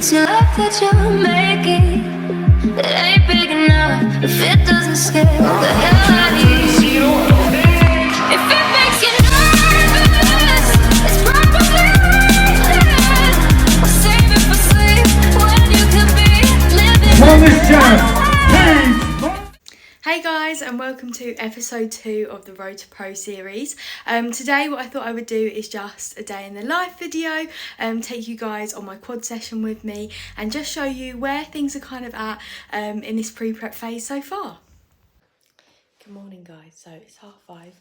It's your life that you're making. It ain't big enough if it doesn't scare the hell out of you. If it makes you nervous, it's probably worth it. We'll save it for sleep when you could be living. Hey guys, and welcome to episode 2 of the Road to Pro series. Today what I thought I would do is just a day in the life video, take you guys on my quad session with me and just show you where things are kind of at in this pre-prep phase so far. Good morning guys, so it's 5:30.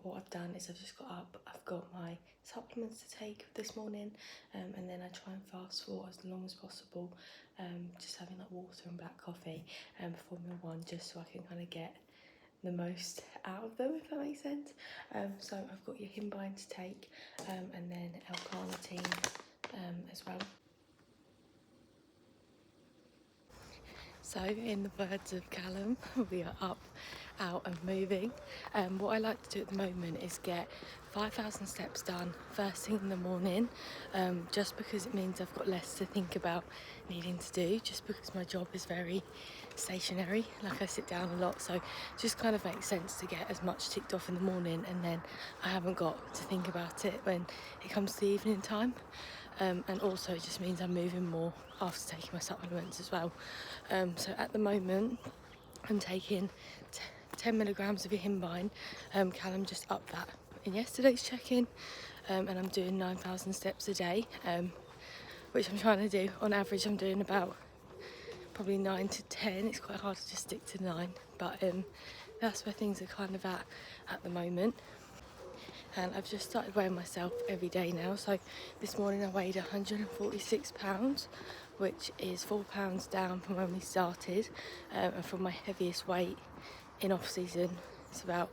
What I've done is I've just got up, I've got my supplements to take this morning, and then I try and fast for as long as possible, just having like water and black coffee before meal one, just so I can kind of get the most out of them, if that makes sense. So I've got your Himbine to take, and then L-carnitine as well. So in the words of Callum, we are up, out and moving. What I like to do at the moment is get 5,000 steps done first thing in the morning, just because it means I've got less to think about needing to do, just because my job is very stationary, like I sit down a lot, so it just kind of makes sense to get as much ticked off in the morning, and then I haven't got to think about it when it comes to the evening time. And also it just means I'm moving more after taking my supplements as well. So at the moment I'm taking 10 milligrams of your Himbine. Callum just upped that in yesterday's check-in, and I'm doing 9,000 steps a day, which I'm trying to do. On average I'm doing about probably 9 to 10. It's quite hard to just stick to 9, but that's where things are kind of at the moment. And I've just started weighing myself every day now. So this morning I weighed 146 pounds, which is 4 pounds down from when we started, and from my heaviest weight in off season it's about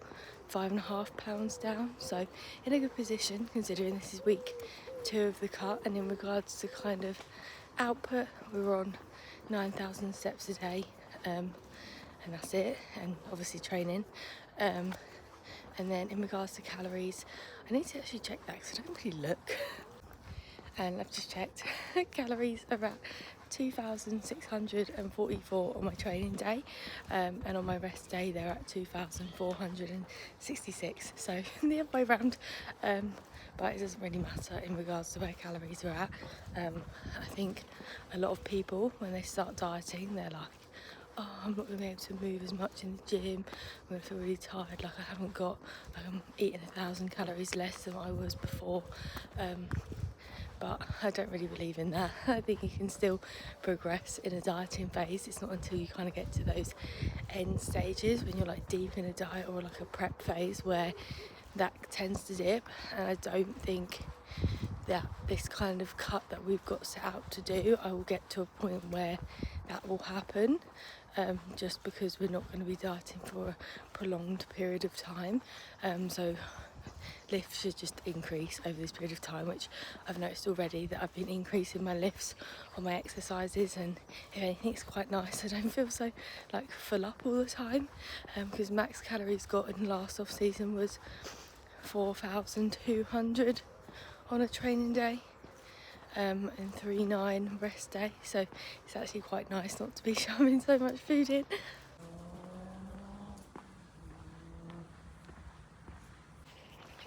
5.5 pounds down, so in a good position considering this is week 2 of the cut. And in regards to kind of output, we're on 9,000 steps a day, and that's it, and obviously training. And then in regards to calories, I need to actually check that because I don't really look. And I've just checked, calories are at 2,644 on my training day, and on my rest day they're at 2,466, so the other way around, but it doesn't really matter in regards to where calories are at. I think a lot of people, when they start dieting, they're like, oh, I'm not going to be able to move as much in the gym, I'm going to feel really tired, like I haven't got, like I'm eating 1,000 calories less than I was before. But I don't really believe in that. I think you can still progress in a dieting phase. It's not until you kind of get to those end stages when you're like deep in a diet or like a prep phase where that tends to dip. And I don't think that this kind of cut that we've got set out to do, I will get to a point where that will happen, just because we're not going to be dieting for a prolonged period of time. So lifts should just increase over this period of time, which I've noticed already that I've been increasing my lifts on my exercises, and if anything it's quite nice. I don't feel so like full up all the time, because max calories got in last off season was 4,200 on a training day, and 3,900 rest day, so it's actually quite nice not to be shoving so much food in.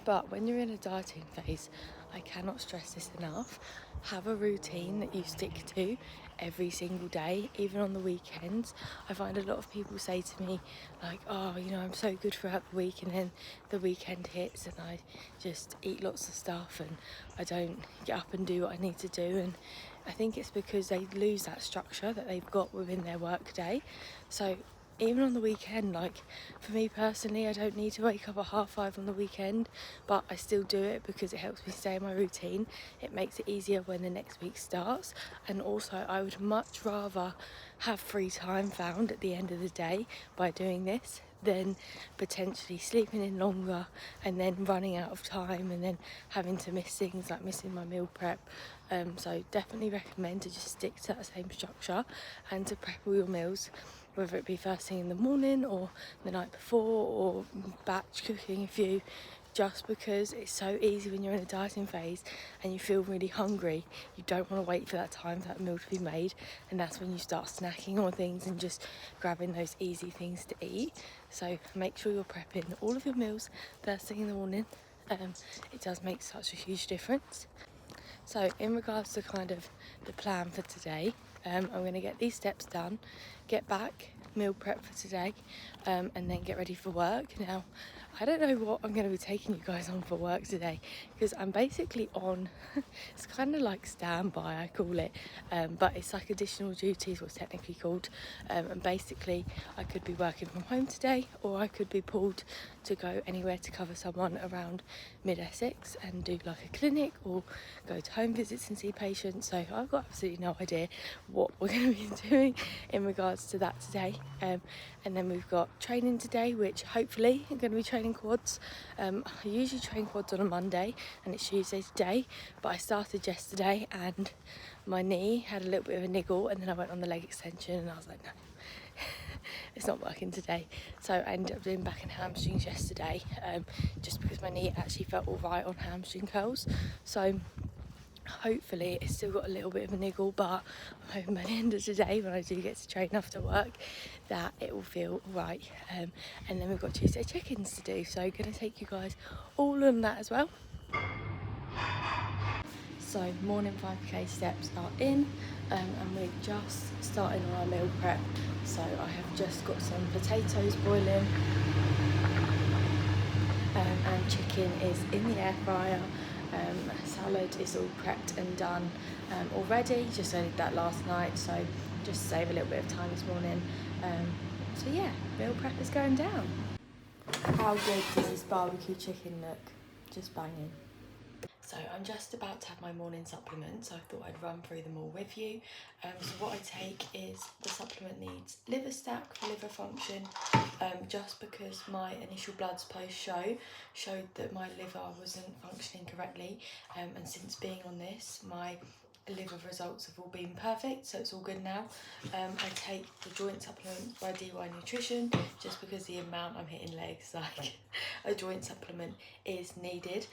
But when you're in a dieting phase, I cannot stress this enough, have a routine that you stick to every single day, even on the weekends. I find a lot of people say to me like, oh, you know, I'm so good throughout the week, and then the weekend hits and I just eat lots of stuff and I don't get up and do what I need to do. And I think it's because they lose that structure that they've got within their work day. So even on the weekend, like for me personally, I don't need to wake up at 5:30 on the weekend, but I still do it because it helps me stay in my routine. It makes it easier when the next week starts, and also I would much rather have free time found at the end of the day by doing this than potentially sleeping in longer and then running out of time and then having to miss things like missing my meal prep. So definitely recommend to just stick to that same structure and to prep all your meals, whether it be first thing in the morning or the night before, or batch cooking if you just because it's so easy when you're in a dieting phase and you feel really hungry. You don't want to wait for that time for that meal to be made, and that's when you start snacking on things and just grabbing those easy things to eat. So make sure you're prepping all of your meals first thing in the morning. It does make such a huge difference. So in regards to kind of the plan for today, I'm going to get these steps done, get back, meal prep for today, and then get ready for work. Now, I don't know what I'm going to be taking you guys on for work today, because I'm basically on, it's kind of like standby, I call it, but it's like additional duties, what's technically called, and basically I could be working from home today, or I could be pulled to go anywhere to cover someone around mid-Essex and do like a clinic or go to home visits and see patients. So I've got absolutely no idea what we're going to be doing in regards to that today. And then we've got training today, which hopefully I'm going to be training quads. I usually train quads on a Monday and it's Tuesday today, but I started yesterday and my knee had a little bit of a niggle, and then I went on the leg extension and I was like, no, it's not working today. So I ended up doing back and hamstrings yesterday, just because my knee actually felt all right on hamstring curls. So hopefully it's still got a little bit of a niggle, but I'm hoping by the end of today, when I do get to train after work, that it will feel right. And then we've got Tuesday check-ins to do, so I'm going to take you guys all on that as well. So morning 5k steps are in, and we're just starting on our meal prep. So I have just got some potatoes boiling, and chicken is in the air fryer. Salad is all prepped and done already, just I did that last night, so just to save a little bit of time this morning. So yeah, meal prep is going down. How good does this barbecue chicken look? Just banging. So I'm just about to have my morning supplement, so I thought I'd run through them all with you. So what I take is, the supplement needs liver stack for liver function, just because my initial bloods post showed that my liver wasn't functioning correctly, and since being on this, my liver results have all been perfect, so it's all good now. I take the joint supplement by DY Nutrition, just because the amount I'm hitting legs, like a joint supplement is needed.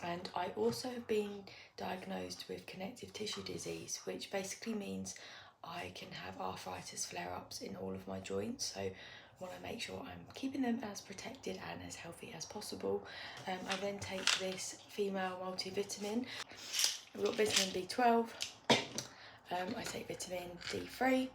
And I also have been diagnosed with connective tissue disease, which basically means I can have arthritis flare-ups in all of my joints, so I want to make sure I'm keeping them as protected and as healthy as possible. I then take this female multivitamin. I've got vitamin B12, I take vitamin D3,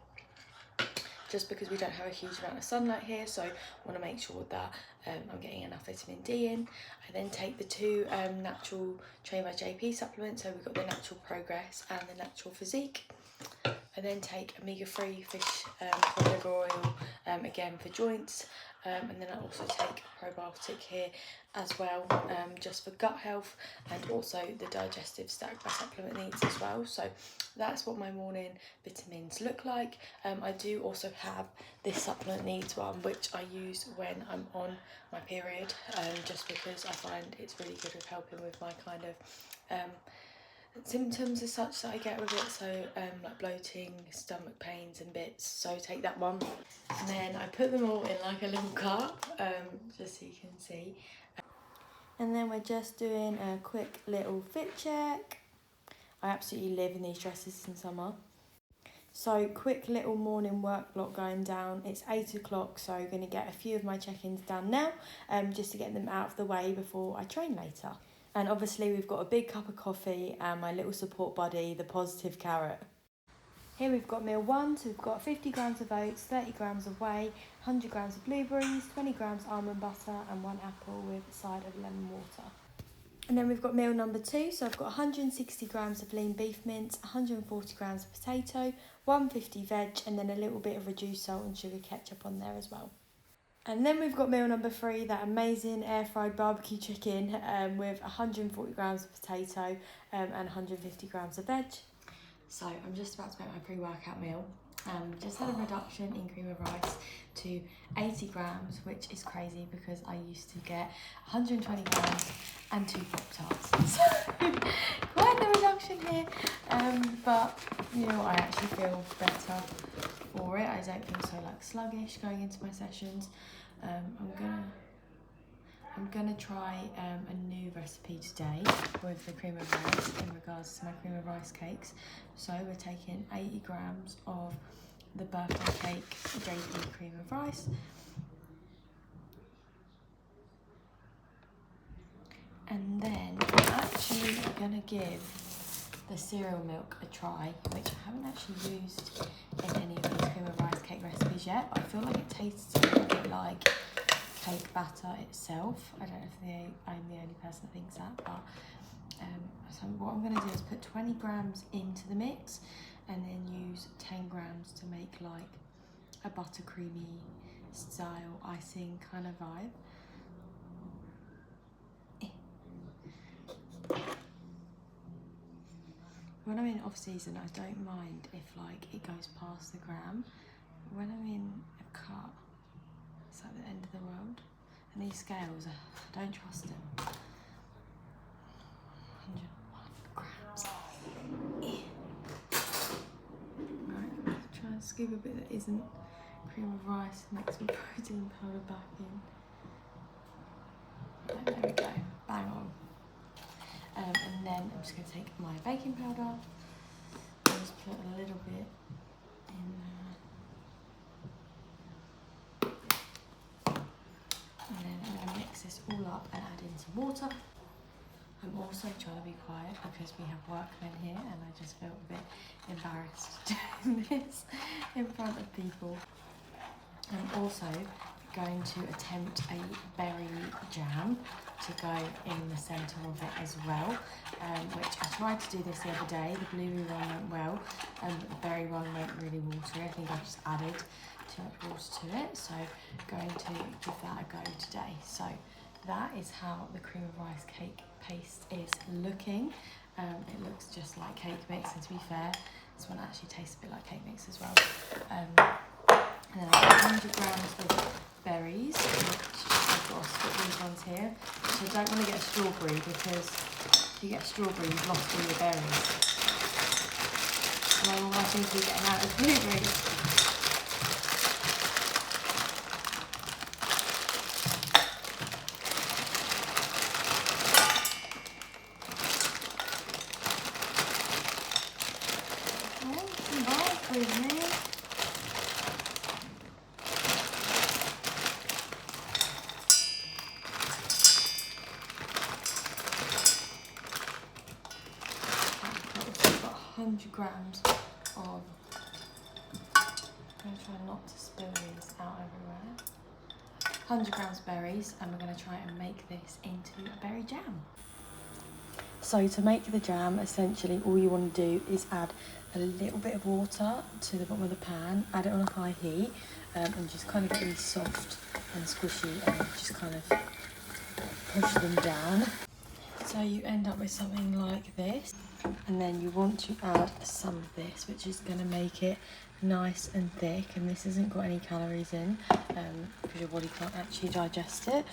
just because we don't have a huge amount of sunlight here, so I want to make sure that I'm getting enough vitamin D in. I then take the two natural Train by JP supplements, so we've got the Natural Progress and the Natural Physique. I then take omega-3 fish cod liver oil, again for joints, and then I also take probiotic here as well, just for gut health, and also the digestive stack by supplement needs as well. So that's what my morning vitamins look like. I do also have this supplement needs one, which I use when I'm on my period, just because I find it's really good at helping with my kind of symptoms as such that I get with it, so like bloating, stomach pains and bits, so take that one. And then I put them all in like a little cup, just so you can see. And then we're just doing a quick little fit check. I absolutely live in these dresses in summer. So quick little morning work block going down. It's 8 o'clock, so I'm going to get a few of my check-ins done now, just to get them out of the way before I train later. And obviously we've got a big cup of coffee and my little support buddy, the Positive Carrot. Here we've got meal one, so we've got 50 grams of oats, 30 grams of whey, 100 grams of blueberries, 20 grams almond butter and 1 apple with a side of lemon water. And then we've got meal number two, so I've got 160 grams of lean beef mince, 140 grams of potato, 150 veg, and then a little bit of reduced salt and sugar ketchup on there as well. And then we've got meal number three, that amazing air fried barbecue chicken with 140 grams of potato and 150 grams of veg. So I'm just about to make my pre-workout meal. Just had a reduction in cream of rice to 80 grams, which is crazy because I used to get 120 grams and 2 Pop-Tarts. So quite the reduction here, but you know, I actually feel better for it. I don't feel so like sluggish going into my sessions. I'm I'm gonna try a new recipe today with the cream of rice in regards to my cream of rice cakes. So we're taking 80 grams of the birthday cake JD cream of rice. And then I'm actually gonna give the cereal milk a try, which I haven't actually used in any of these cream of rice cake recipes yet, but I feel like it tastes a little bit like cake batter itself. I don't know if I'm the only person that thinks that, but so what I'm gonna do is put 20 grams into the mix and then use 10 grams to make like a buttercreamy style icing kind of vibe. When I'm in off season, I don't mind if like it goes past the gram. When I'm in a cut, it's like the end of the world. And these scales, I don't trust them. 101 grams. Right, let's try and scoop a bit that isn't cream of rice, make some protein powder back in. Right, there we go, bang on. And then I'm just going to take my baking powder and just put a little bit in there. And then I'm going to mix this all up and add in some water. I'm also trying to be quiet because we have workmen here and I just felt a bit embarrassed doing this in front of people. I'm also going to attempt a berry jam to go in the centre of it as well, which I tried to do this the other day. The blueberry one went well, but the berry one went really watery. I think I just added too much water to it, so going to give that a go today. So that is how the cream of rice cake paste is looking. It looks just like cake mix, and to be fair, this one actually tastes a bit like cake mix as well. And then I've got 100 grams of berries, which I've got to split these ones here. So I don't want to get a strawberry because if you get a strawberry, you've lost all your berries. And all I seem to be getting out is blueberries. I've got 100 grams of, I'm going to try not to spill these out everywhere. 100 grams of berries, and we're going to try and make this into a berry jam. So to make the jam, essentially all you want to do is add a little bit of water to the bottom of the pan, add it on a high heat, and just kind of get these soft and squishy and just kind of push them down. So you end up with something like this, and then you want to add some of this, which is going to make it nice and thick, and this hasn't got any calories in because your body can't actually digest it,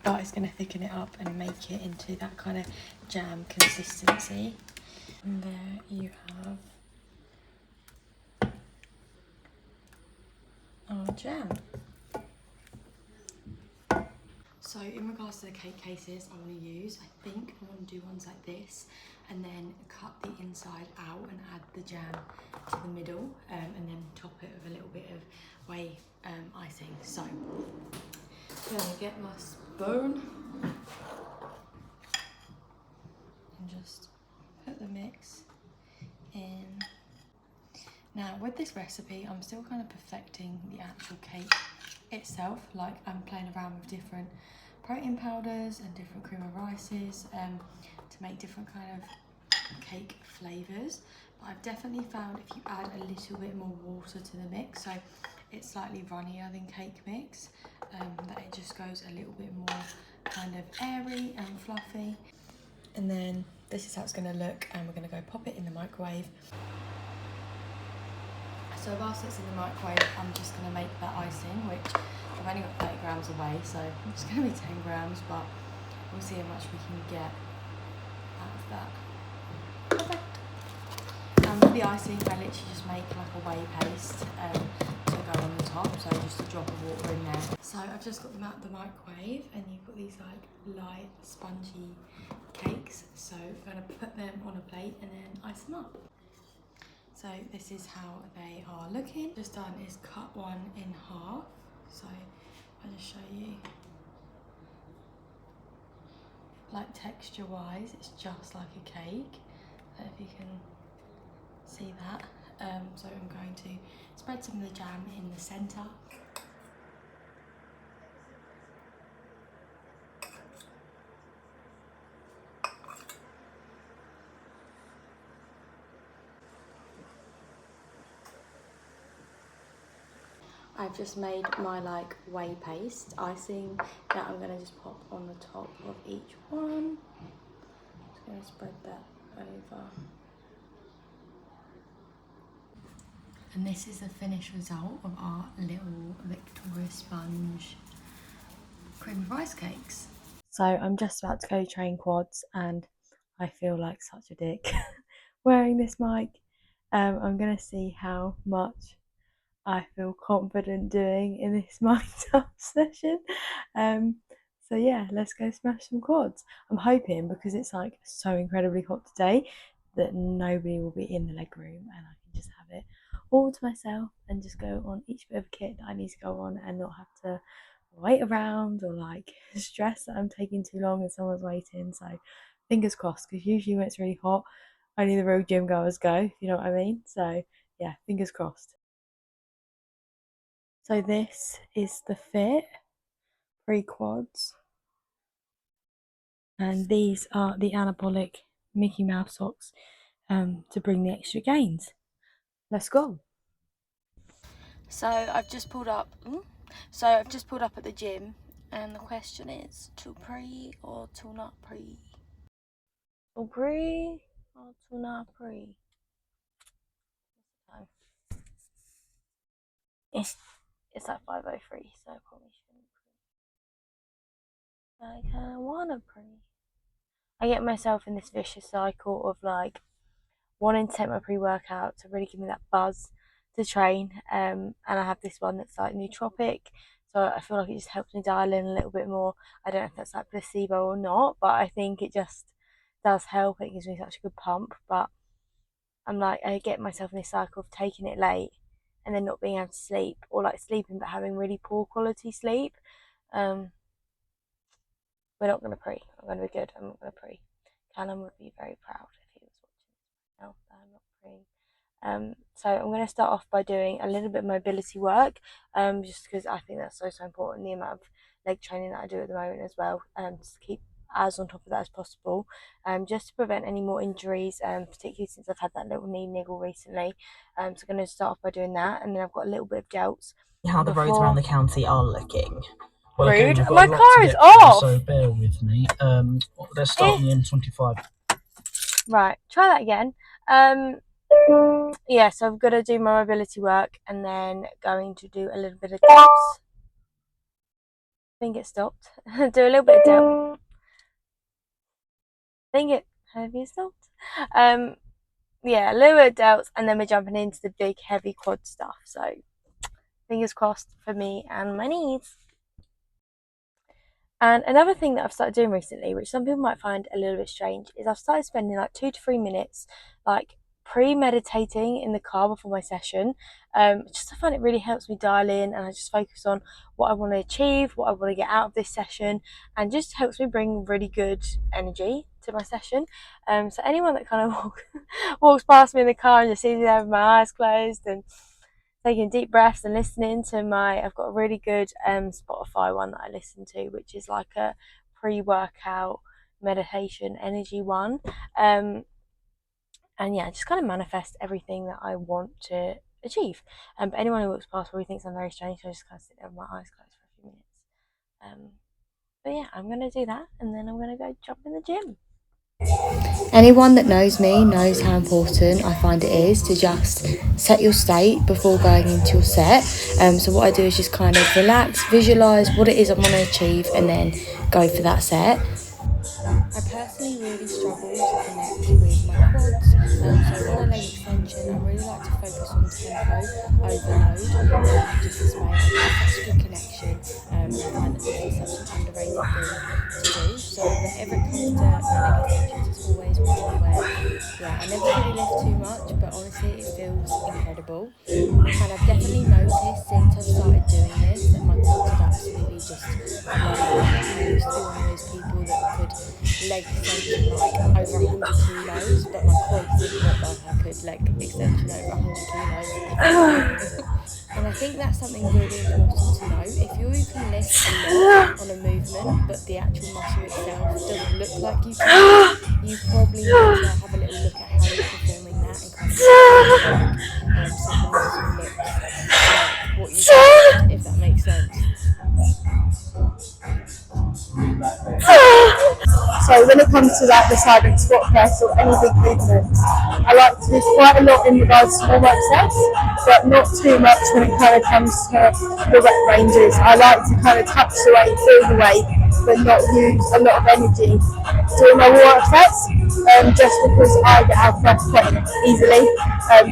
but it's going to thicken it up and make it into that kind of jam consistency. And there you have our jam. So in regards to the cake cases I want to use, I think I want to do ones like this and then cut the inside out and add the jam to the middle, and then top it with a little bit of whey icing. So I'm going to get my spoon and just put the mix in. Now with this recipe, I'm still kind of perfecting the actual cake itself. Like I'm playing around with different protein powders and different cream of rices to make different kind of cake flavours. But I've definitely found if you add a little bit more water to the mix, so it's slightly runnier than cake mix, that it just goes a little bit more kind of airy and fluffy. And then this is how it's going to look, and we're going to go pop it in the microwave. So whilst it's in the microwave, I'm just going to make that icing, which I've only got 30 grams away, so it's going to be 10 grams, but we'll see how much we can get out of that. Perfect. And with the icing, I literally just make like a whey paste to go on the top, so just a drop of water in there. So I've just got them out of the microwave, and you've got these like light spongy cakes, so I'm going to put them on a plate and then ice them up. So this is how they are looking. Just done is cut one in half, so I'll just show you. Like texture wise, it's just like a cake. I don't know if you can see that. So I'm going to spread some of the jam in the centre. I've just made my like whey paste icing that I'm gonna just pop on the top of each one. Just gonna spread that over. And this is the finished result of our little Victoria Sponge cream of rice cakes. So I'm just about to go train quads and I feel like such a dick wearing this mic. I'm gonna see how much I feel confident doing in this mic'd up session. So yeah, let's go smash some quads. I'm hoping, because it's like so incredibly hot today, that nobody will be in the leg room and I can just have it all to myself and just go on each bit of kit that I need to go on and not have to wait around or like stress that I'm taking too long and someone's waiting. So fingers crossed, because usually when it's really hot, only the real gym goers go, if you know what I mean. So yeah, fingers crossed. So this is the fit pre-quads, and these are the anabolic Mickey Mouse socks to bring the extra gains. Let's go. So I've just pulled up. At the gym, and the question is: to pre or to not pre? To pre or to not pre? No. It's at 5:03, so I probably shouldn't pre. I kind of wanna pre. I get myself in this vicious cycle of like wanting to take my pre-workout to really give me that buzz to train, and I have this one that's like nootropic, so I feel like it just helps me dial in a little bit more. I don't know if that's like placebo or not, but I think it just does help. It gives me such a good pump, but I'm like, I get myself in this cycle of taking it late and then not being able to sleep, or like sleeping but having really poor quality sleep. We're not going to pre. I'm going to be good. I'm not going to pre. Callum would be very proud if he was watching this right now that I'm not preing. So I'm going to start off by doing a little bit of mobility work, just because I think that's so important, the amount of leg training that I do at the moment as well, to keep as on top of that as possible, just to prevent any more injuries, particularly since I've had that little knee niggle recently. So I'm going to start off by doing that, and then I've got a little bit of delts. How the roads around the county are looking. Well, okay, rude. My car is off. So bear with me. Let's start on the M25. Right, try that again. Yeah, so I'm gonna do my mobility work and then going to do a little bit of dips. I think it stopped. Do a little bit of dip. Have you stopped? Yeah, a little bit of delts, and then we're jumping into the big heavy quad stuff. So fingers crossed for me and my knees. And another thing that I've started doing recently, which some people might find a little bit strange, is I've started spending like 2 to 3 minutes like pre-meditating in the car before my session. Just I find it really helps me dial in, and I just focus on what I want to achieve, what I want to get out of this session, and just helps me bring really good energy to my session. So anyone that kind of walks past me in the car and just sees me there with my eyes closed and taking deep breaths and listening to I've got a really good Spotify one that I listen to, which is like a pre-workout meditation energy one. And yeah, just kind of manifest everything that I want to achieve. But anyone who walks past probably thinks I'm very strange, so I just kind of sit there with my eyes closed for a few minutes. But yeah, I'm going to do that, and then I'm going to go jump in the gym. Anyone that knows me knows how important I find it is to just set your state before going into your set. So what I do is just kind of relax, visualise what it is I want to achieve, and then go for that set. I personally really struggle to connect with my quads, so when I leg extension I really like to focus on tempo over load. just this mate. I've got such a good connection, and I find that this is such an underrated thing to do. So whenever it comes to manic extensions, it's always one where, yeah, I never fully lift too much, but honestly, it feels incredible. And I've definitely noticed since I've started doing this that my quads have absolutely just blown up. I used to be one of those people that could leg extension like over 100 kilos, but my quads didn't look like I could leg extension over 100 kilos, if you know what I mean. And I think that's something really important to know. If you can lift a lot on a movement, but the actual muscle itself doesn't look like you can, you probably need to have a little look at how you're performing that and kind of step your work so that the muscle looks like what you can lift, if that makes sense. So when it comes to like the silent squat press or any big movements, I like to do quite a lot in regards to warm-up sets, but not too much when it kind of comes to the rep ranges. I like to kind of touch the weight, feel the weight, but not use a lot of energy doing my warm-up sets, just because I get out of breath quite easily,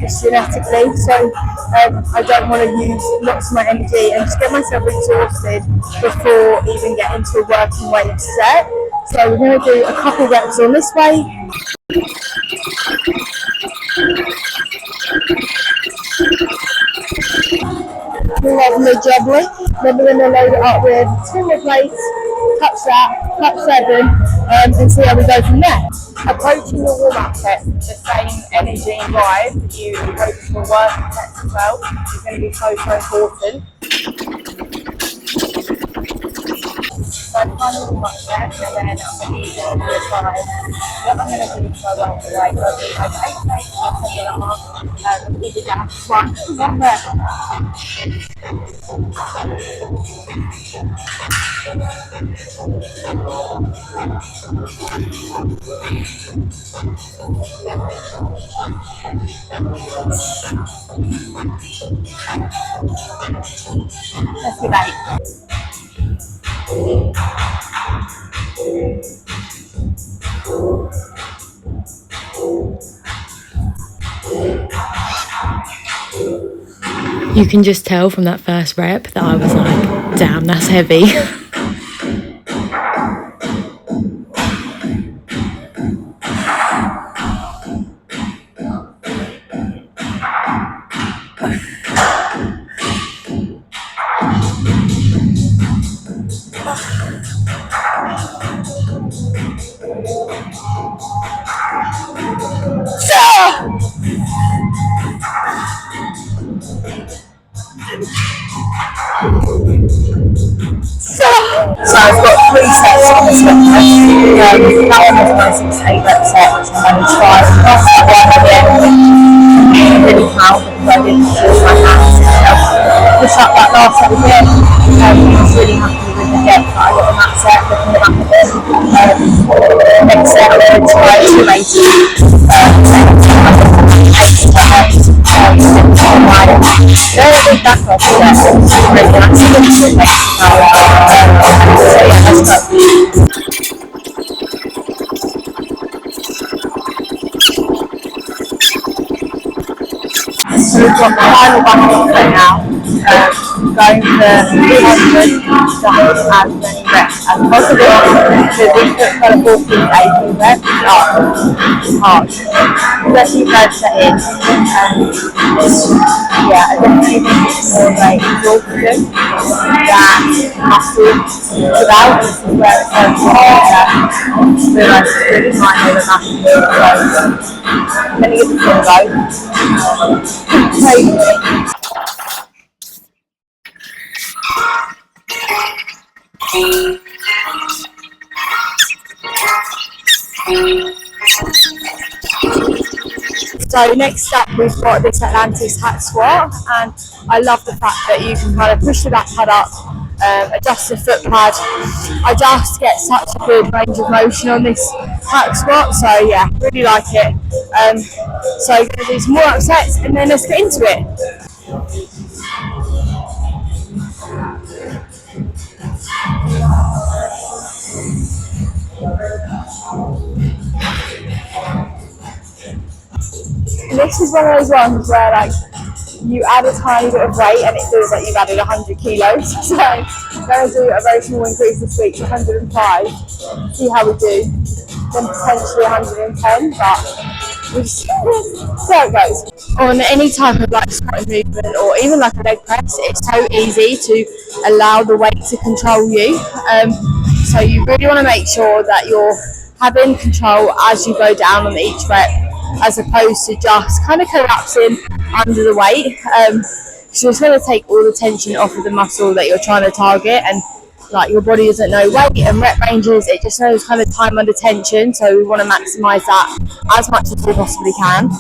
just genetically. So I don't want to use lots of my energy and just get myself exhausted before even getting to a working weight set. So we're going to do a couple reps on this way. We have the juggling, then we're going to load it up with 2 more plates, touch that, touch 7, and see how we go from there. Approaching your warm-up set, the same energy and drive that you approach your working sets as well is going to be so important. So I'm kind of warm-up set, and then I'm going to do the 5. What I'm going to do is go along the way, I'll do like 8 plates, 7.5, and keep it down. 1 rep. Let's do that. You can just tell from that first rep that I was like, damn, that's heavy. So I've got 3 sets on the split press. That one was my 6 to 8 rep set, which I'm going to try again. Really proud because I didn't use my hands to help push up that last little bit. I was really happy with the depth that I got on that set, looking back at it. Next set I'm going to try 280. They're a big back off set. Really nice. So yeah, let's go. So we've got the final back off right now. Going for 300 just as many reps as possible. So we put kind of 14 to 18 reps hard. Especially first set in. Yeah, I definitely think it's more like exhaustion than muscle without. This is where it's going to realise it's really minor and massive. So I'm going to give this one a go. So next up we've got this Atlantis hack squat, and I love the fact that you can kind of push the back pad up, adjust the foot pad. I just get such a good range of motion on this hack squat, so yeah, really like it. So I'm going to do some more upsets and then let's get into it. This is one of those ones where like you add a tiny bit of weight and it feels like you've added 100 kilos. So I'm going to do a very small increase this week to 105, see how we do, then potentially 110, but we'll just see how it goes. On any type of like squatting movement or even like a leg press, it's so easy to allow the weight to control you. So you really want to make sure that you're having control as you go down on each rep, as opposed to just kind of collapsing under the weight. So it's going to take all the tension off of the muscle that you're trying to target, and like your body doesn't know weight and rep ranges, it just knows kind of time under tension. So we want to maximize that as much as we possibly can.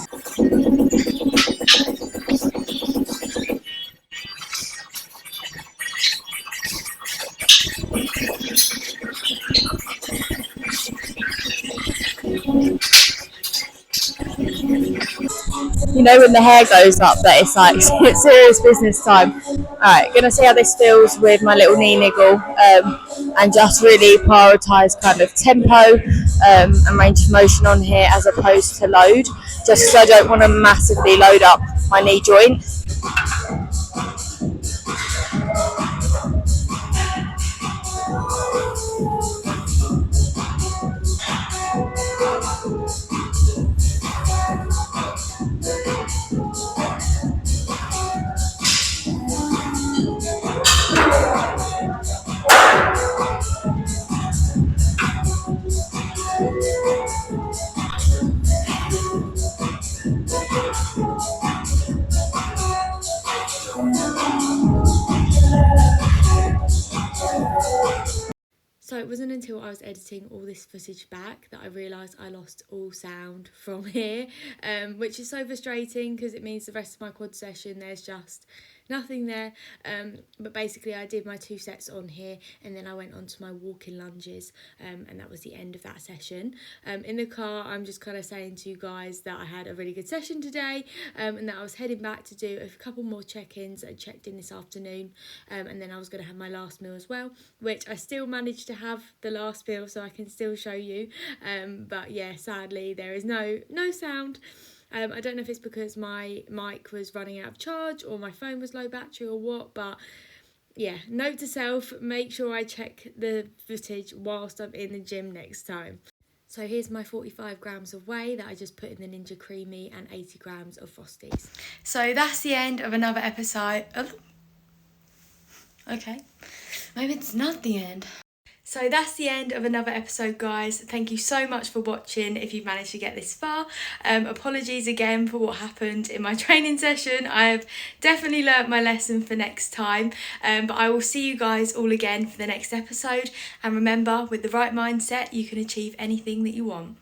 You know when the hair goes up that it's like it's serious business time. Alright, gonna see how this feels with my little knee niggle, and just really prioritise kind of tempo and range of motion on here as opposed to load, just because I don't want to massively load up my knee joint. So it wasn't until I was editing all this footage back that I realised I lost all sound from here, which is so frustrating because it means the rest of my quad session there's just nothing there. But basically I did my 2 sets on here and then I went on to my walking lunges, and that was the end of that session. In the car I'm just kind of saying to you guys that I had a really good session today, and that I was heading back to do a couple more check-ins. I checked in this afternoon, and then I was going to have my last meal as well, which I still managed to have the last meal, so I can still show you, but yeah, sadly there is no sound. I don't know if it's because my mic was running out of charge or my phone was low battery or what, but yeah, note to self, make sure I check the footage whilst I'm in the gym next time. So here's my 45 grams of whey that I just put in the Ninja Creamy and 80 grams of Frosties. So that's the end of another episode. Oh. Okay, maybe it's not the end. So that's the end of another episode, guys. Thank you so much for watching if you've managed to get this far. Apologies again for what happened in my training session. I've definitely learnt my lesson for next time, but I will see you guys all again for the next episode. And remember, with the right mindset, you can achieve anything that you want.